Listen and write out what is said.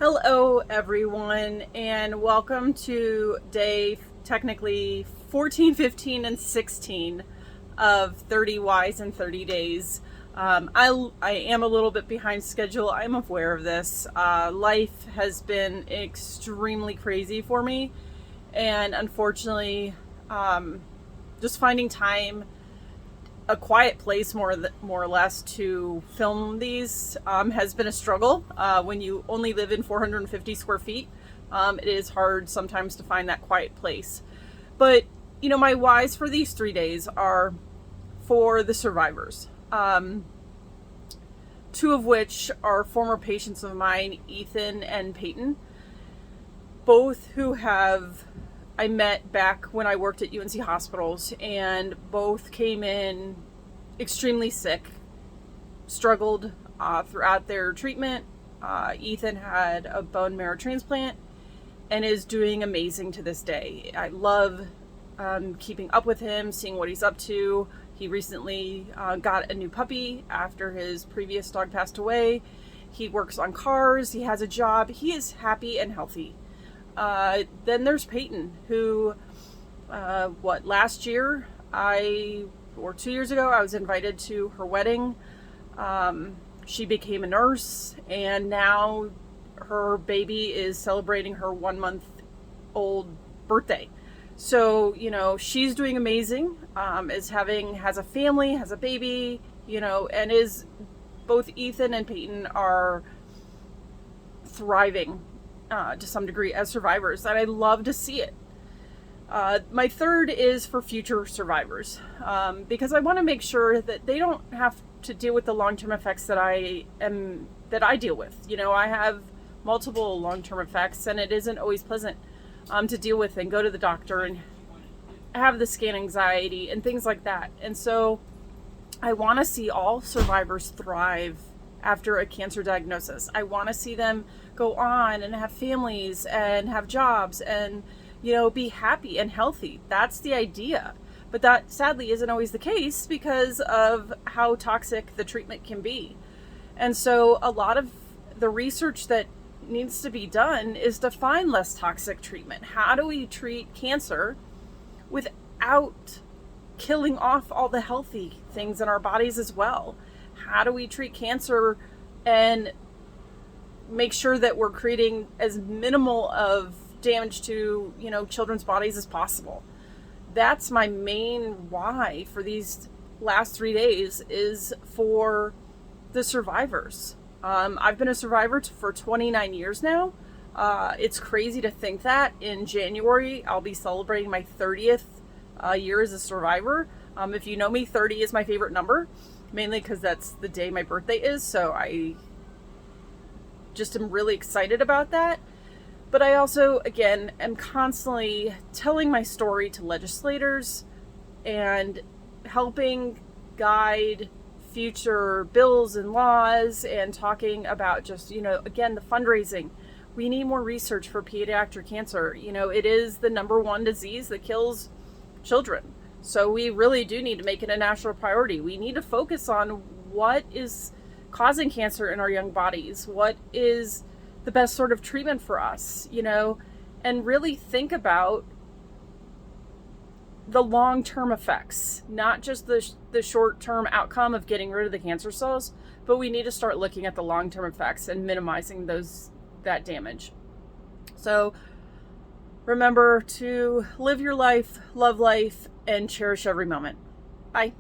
Hello everyone, and welcome to day technically 14, 15, and 16 of 30 Whys in 30 Days. I am a little bit behind schedule. I'm aware of this. Life has been extremely crazy for me, and unfortunately, just finding time, a quiet place more or less to film these has been a struggle. When you only live in 450 square feet, it is hard sometimes to find that quiet place. But my whys for these 3 days are for the survivors, two of which are former patients of mine, Ethan and Payton, both who I met back when I worked at UNC hospitals, and both came in extremely sick, struggled throughout their treatment. Ethan had a bone marrow transplant and is doing amazing to this day. I love keeping up with him, seeing what he's up to. He recently got a new puppy after his previous dog passed away. He works on cars. He has a job. He is happy and healthy. Then there's Payton, who, last year, or 2 years ago, I was invited to her wedding. She became a nurse, and now her baby is celebrating her 1-month-old birthday. So, she's doing amazing, has a family, has a baby, and both Ethan and Payton are thriving to some degree as survivors, and I love to see it. My third is for future survivors, because I want to make sure that they don't have to deal with the long-term effects that I deal with. I have multiple long-term effects, and it isn't always pleasant to deal with and go to the doctor and have the scan anxiety and things like that. And so I want to see all survivors thrive after a cancer diagnosis. I want to see them go on and have families and have jobs and be happy and healthy. That's the idea. But that sadly isn't always the case because of how toxic the treatment can be. And so a lot of the research that needs to be done is to find less toxic treatment. How do we treat cancer without killing off all the healthy things in our bodies as well? How do we treat cancer and make sure that we're creating as minimal of damage to children's bodies as possible? That's my main why for these last 3 days, is for the survivors. I've been a survivor for 29 years now. It's crazy to think that in January I'll be celebrating my 30th year as a survivor. If you know me, 30 is my favorite number, mainly because that's the day my birthday is, so I just am really excited about that. But I also, again, am constantly telling my story to legislators and helping guide future bills and laws, and talking about just, again, the fundraising. We need more research for pediatric cancer. It is the number one disease that kills children. So we really do need to make it a national priority. We need to focus on what is causing cancer in our young bodies. What is the best sort of treatment for us, and really think about the long-term effects, not just the short-term outcome of getting rid of the cancer cells, but we need to start looking at the long-term effects and minimizing that damage. So remember to live your life, love life, and cherish every moment. Bye.